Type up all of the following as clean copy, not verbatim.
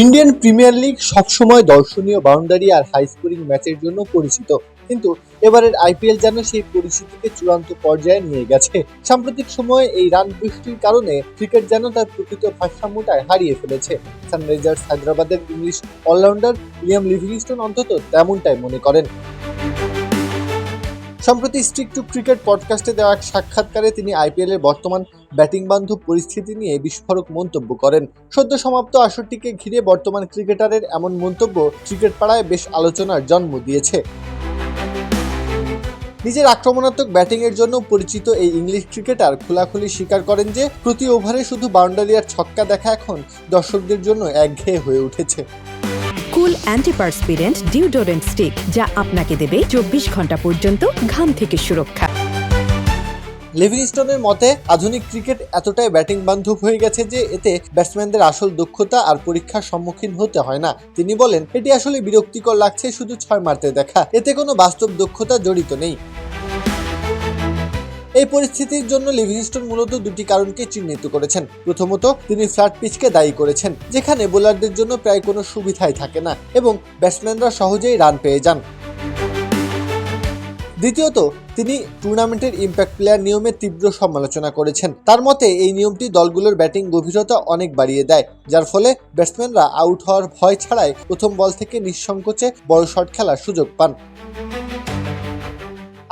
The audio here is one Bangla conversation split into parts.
ইন্ডিয়ান প্রিমিয়ার লিগ সবসময় দর্শনীয় বাউন্ডারি আর হাই স্কোরিং ম্যাচের জন্য পরিচিত, কিন্তু এবারের আইপিএল যেন সেই পরিস্থিতিকে চূড়ান্ত পর্যায়ে নিয়ে গেছে। সাম্প্রতিক সময়ে এই রান বৃষ্টির কারণে ক্রিকেট যেন তার প্রকৃত ভারসাম্যটায় হারিয়ে ফেলেছে। সানরাইজার্স হায়দ্রাবাদের ইংলিশ অলরাউন্ডার লিয়াম লিভিংস্টোন অন্তত তেমনটাই মনে করেন। সম্প্রতি স্টিক টু ক্রিকেট পডকাস্টে দেওয়া এক সাক্ষাৎকারে তিনি আইপিএল এর বর্তমান ব্যাটিং বান্ধব পরিস্থিতি নিয়ে বিস্ফোরক মন্তব্য করেন। সদ্য সমাপ্ত আসরটিকে ঘিরে বর্তমান ক্রিকেটারের এমন মন্তব্য ক্রিকেট পাড়ায় বেশ আলোচনার জন্ম দিয়েছে। নিজের আক্রমণাত্মক ব্যাটিংয়ের জন্য পরিচিত এই ইংলিশ ক্রিকেটার খোলাখুলি স্বীকার করেন যে প্রতি ওভারে শুধু বাউন্ডারি আর ছক্কা দেখা এখন দর্শকদের জন্য একঘেয়ে হয়ে উঠেছে। কুল অ্যান্টিপারস্পিরেন্ট ডিওডোরেন্ট স্টিক, যা আপনাকে দেবে 24 ঘন্টা পর্যন্ত ঘাম থেকে সুরক্ষা। লিভিংস্টোনের মতে আধুনিক ক্রিকেট এতটাই ব্যাটিং বান্ধব হয়ে গেছে যে এতে ব্যাটসম্যানদের আসল দক্ষতা আর পরীক্ষার সম্মুখীন হতে হয় না। তিনি বলেন, এটি আসলে বিরক্তিকর লাগছে শুধু 6 মারতে দেখা, এতে কোনো বাস্তব দক্ষতা জড়িত নেই। এই পরিস্থিতির জন্য লিভিংস্টোন মূলত দুটি কারণকে চিহ্নিত করেছেন। প্রথমত, তিনি ফ্ল্যাট পিচকে দায়ী করেছেন, যেখানে বোলারদের জন্য প্রায় কোনো সুবিধাই থাকে না এবং ব্যাটসম্যানরা সহজেই রান পেয়ে যান। দ্বিতীয়ত, তিনি টুর্নামেন্টের ইম্প্যাক্ট প্লেয়ার নিয়মের তীব্র সমালোচনা করেছেন। তার মতে এই নিয়মটি দলগুলোর ব্যাটিং গভীরতা অনেক বাড়িয়ে দেয়, যার ফলে ব্যাটসম্যানরা আউট হওয়ার ভয় ছাড়াই প্রথম বল থেকে নিঃসংকোচে বড় শট খেলার সুযোগ পান।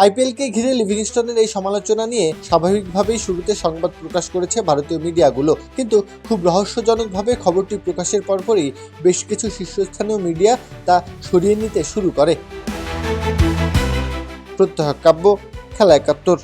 আইপিএলকে ঘিরে লিভিংস্টোনের এই সমালোচনা নিয়ে স্বাভাবিকভাবেই শুরুতে সংবাদ প্রকাশ করেছে ভারতীয় মিডিয়াগুলো, কিন্তু খুব রহস্যজনকভাবে খবরটি প্রকাশের পরপরই বেশ কিছু শীর্ষস্থানীয় মিডিয়া তা সরিয়ে নিতে শুরু করে। প্রত্যহ কাব্য, খেলা ৭১।